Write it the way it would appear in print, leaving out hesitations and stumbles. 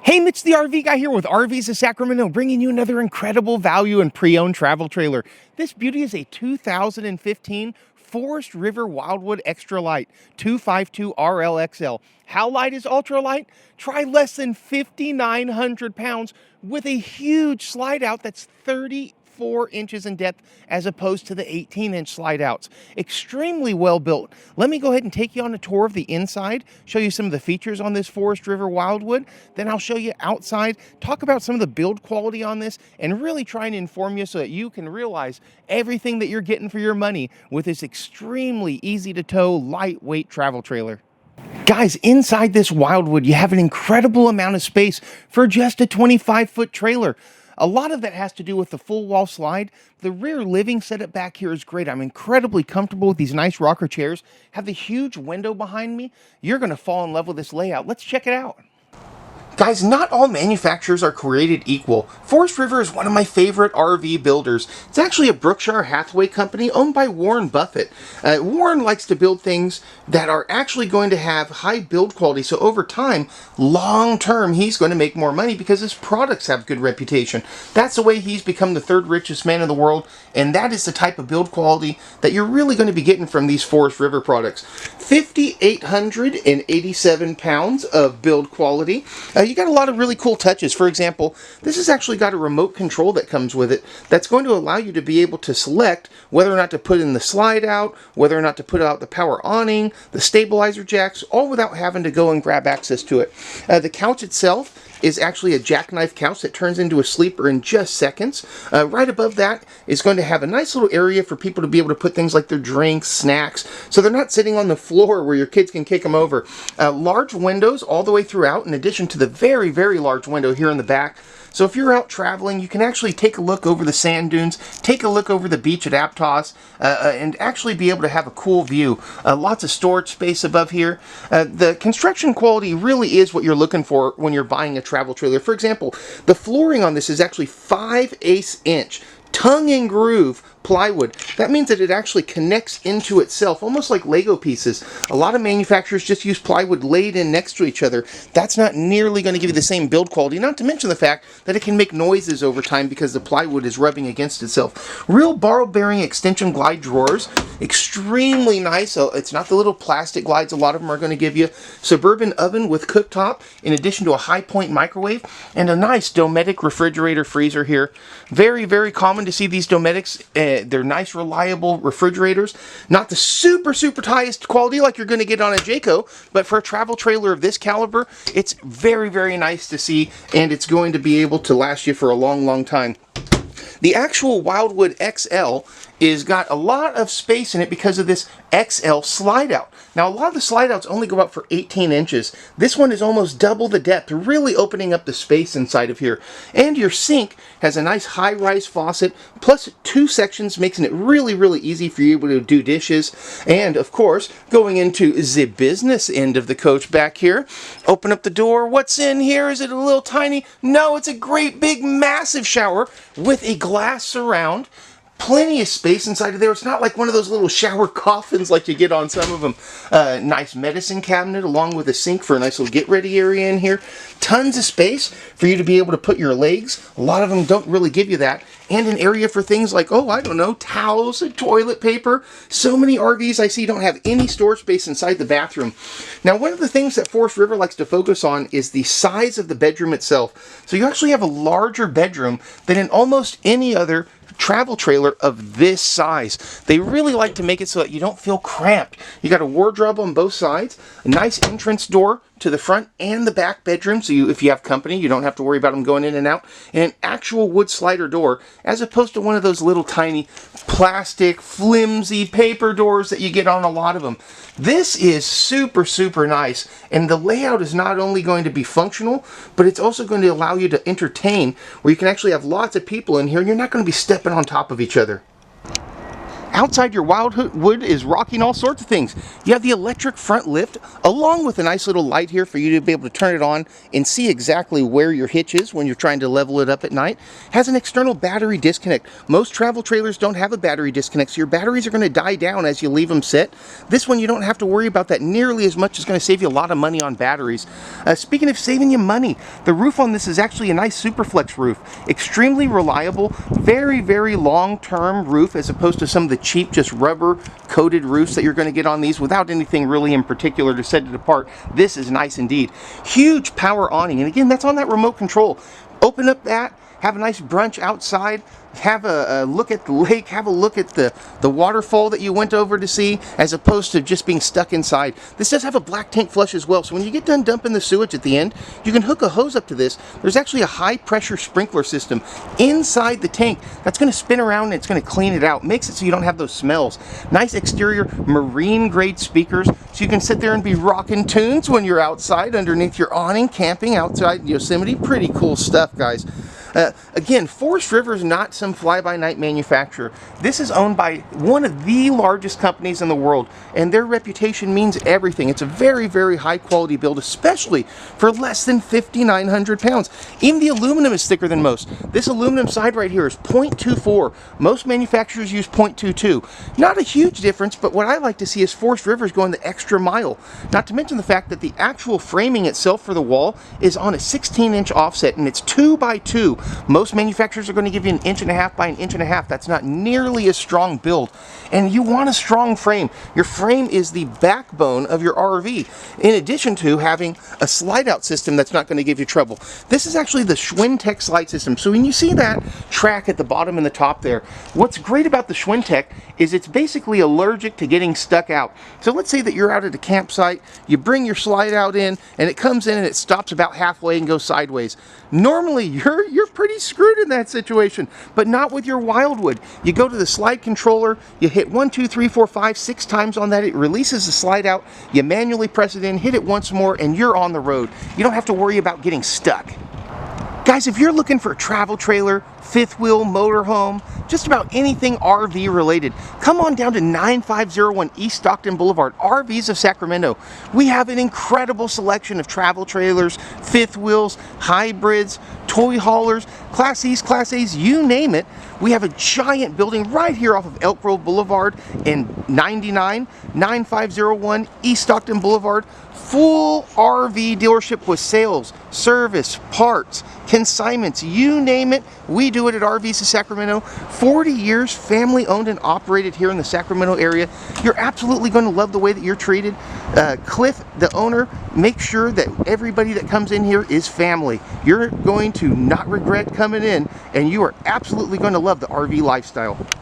Hey, Mitch the RV guy here with RVs of Sacramento, bringing you another incredible value and pre-owned travel trailer. This beauty is a 2015 Forest River Wildwood Extra Light 252 RLXL. How light is ultra light? Try less than 5,900 pounds with a huge slide out that's 34 inches in depth as opposed to the 18-inch slide outs. Extremely well built. Let me go ahead and take you on a tour of the inside, show you some of the features on this Forest River Wildwood. Then I'll show you outside, talk about some of the build quality on this, and really try and inform you so that you can realize everything that you're getting for your money with this extremely easy to tow, lightweight travel trailer. Guys, inside this Wildwood, you have an incredible amount of space for just a 25-foot trailer. A lot of that has to do with the full wall slide. The rear living setup back here is great. I'm incredibly comfortable with these nice rocker chairs. Have the huge window behind me. You're going to fall in love with this layout. Let's check it out. Guys, not all manufacturers are created equal. Forest River is one of my favorite RV builders. It's actually a Berkshire Hathaway company owned by Warren Buffett. Warren likes to build things that are actually going to have high build quality, so over time, long term, he's going to make more money because his products have good reputation. That's the way he's become the third richest man in the world, and that is the type of build quality that you're really going to be getting from these Forest River products. 5,887 pounds of build quality. You got a lot of really cool touches. For example, this has actually got a remote control that comes with it that's going to allow you to be able to select whether or not to put in the slide out, whether or not to put out the power awning, the stabilizer jacks, all without having to go and grab access to it. The couch itself is actually a jackknife couch that turns into a sleeper in just seconds. Right above that is going to have a nice little area for people to be able to put things like their drinks, snacks, so they're not sitting on the floor where your kids can kick them over. Large windows all the way throughout, in addition to the very, very large window here in the back. So if you're out traveling, you can actually take a look over the sand dunes, take a look over the beach at Aptos, and actually be able to have a cool view. Lots of storage space above here. The construction quality really is what you're looking for when you're buying a travel trailer. For example, the flooring on this is actually 5/8 inch. Tongue and groove plywood. That means that it actually connects into itself, almost like Lego pieces. A lot of manufacturers just use plywood laid in next to each other. That's not nearly going to give you the same build quality, not to mention the fact that it can make noises over time because the plywood is rubbing against itself. Real barrel-bearing extension glide drawers. Extremely nice. So it's not the little plastic glides a lot of them are going to give you. Suburban oven with cooktop, in addition to a high-point microwave, and a nice Dometic refrigerator freezer here. Very, very common to see these Dometics. They're nice, reliable refrigerators. Not the super, super highest quality like you're going to get on a Jayco, but for a travel trailer of this caliber, it's very, very nice to see, and it's going to be able to last you for a long, long time. The actual Wildwood XL is got a lot of space in it because of this XL slide out. Now, a lot of the slide outs only go up for 18 inches. This one is almost double the depth, really opening up the space inside of here. And your sink has a nice high-rise faucet, plus 2 sections, making it really, really easy for you able to do dishes. And, of course, going into the business end of the coach back here, open up the door. What's in here? Is it a little tiny? No, it's a great, big, massive shower with a glass surround. Plenty of space inside of there. It's not like one of those little shower coffins like you get on some of them. Nice medicine cabinet along with a sink for a nice little get-ready area in here. Tons of space for you to be able to put your legs. A lot of them don't really give you that. And an area for things like, oh, I don't know, towels and toilet paper. So many RVs I see don't have any storage space inside the bathroom. Now, one of the things that Forest River likes to focus on is the size of the bedroom itself. So you actually have a larger bedroom than in almost any other travel trailer of this size. They really like to make it so that you don't feel cramped. You got a wardrobe on both sides, a nice entrance door to the front and the back bedroom, so if you have company, you don't have to worry about them going in and out, and an actual wood slider door, as opposed to one of those little tiny plastic, flimsy paper doors that you get on a lot of them. This is super, super nice, and the layout is not only going to be functional, but it's also going to allow you to entertain, where you can actually have lots of people in here, and you're not going to be stepping on top of each other. Outside, your Wildwood is rocking all sorts of things. You have the electric front lift, along with a nice little light here for you to be able to turn it on and see exactly where your hitch is when you're trying to level it up at night. Has an external battery disconnect. Most travel trailers don't have a battery disconnect, so your batteries are going to die down as you leave them set. This one, you don't have to worry about that nearly as much. It's going to save you a lot of money on batteries. Speaking of saving you money, the roof on this is actually a nice Superflex roof. Extremely reliable, very, very long-term roof as opposed to some of the cheap, just rubber-coated roofs that you're going to get on these without anything really in particular to set it apart. This is nice indeed. Huge power awning, and again, that's on that remote control. Open up that, have a nice brunch outside, have a look at the lake, have a look at the waterfall that you went over to see, as opposed to just being stuck inside. This does have a black tank flush as well, so when you get done dumping the sewage at the end, you can hook a hose up to this. There's actually a high pressure sprinkler system inside the tank that's going to spin around and it's going to clean it out. Makes it so you don't have those smells. Nice exterior marine grade speakers, so you can sit there and be rocking tunes when you're outside underneath your awning, camping outside Yosemite. Pretty cool stuff, guys. Again, Forest River is not some fly-by-night manufacturer. This is owned by one of the largest companies in the world, and their reputation means everything. It's a very, very high-quality build, especially for less than 5,900 pounds. Even the aluminum is thicker than most. This aluminum side right here is 0.24. Most manufacturers use 0.22. Not a huge difference, but what I like to see is Forest River is going the extra mile. Not to mention the fact that the actual framing itself for the wall is on a 16-inch offset, and it's 2 by 2. Most manufacturers are going to give you an 1.5 inches by 1.5 inches. That's not nearly a strong build. And you want a strong frame. Your frame is the backbone of your RV, in addition to having a slide-out system that's not going to give you trouble. This is actually the Schwintek slide system. So when you see that track at the bottom and the top there, what's great about the Schwintek is it's basically allergic to getting stuck out. So let's say that you're out at a campsite, you bring your slide out in, and it comes in and it stops about halfway and goes sideways. Normally, you're pretty screwed in that situation, but not with your Wildwood. You go to the slide controller, you hit 1, 2, 3, 4, 5, 6 times on that, it releases the slide out, you manually press it in, hit it once more, and you're on the road. You don't have to worry about getting stuck. Guys, if you're looking for a travel trailer, fifth wheel, motorhome, just about anything RV related, come on down to 9501 East Stockton Boulevard, RVs of Sacramento. We have an incredible selection of travel trailers, fifth wheels, hybrids, toy haulers, Class E's, Class A's, you name it. We have a giant building right here off of Elk Grove Boulevard in 9501 East Stockton Boulevard. Full RV dealership with sales, service, parts, consignments, you name it, we do it at RVs of Sacramento. 40 years, family owned and operated here in the Sacramento area. You're absolutely going to love the way that you're treated. Cliff, the owner, makes sure that everybody that comes in here is family. You're going to not regret coming in, and you are absolutely going to love the RV lifestyle.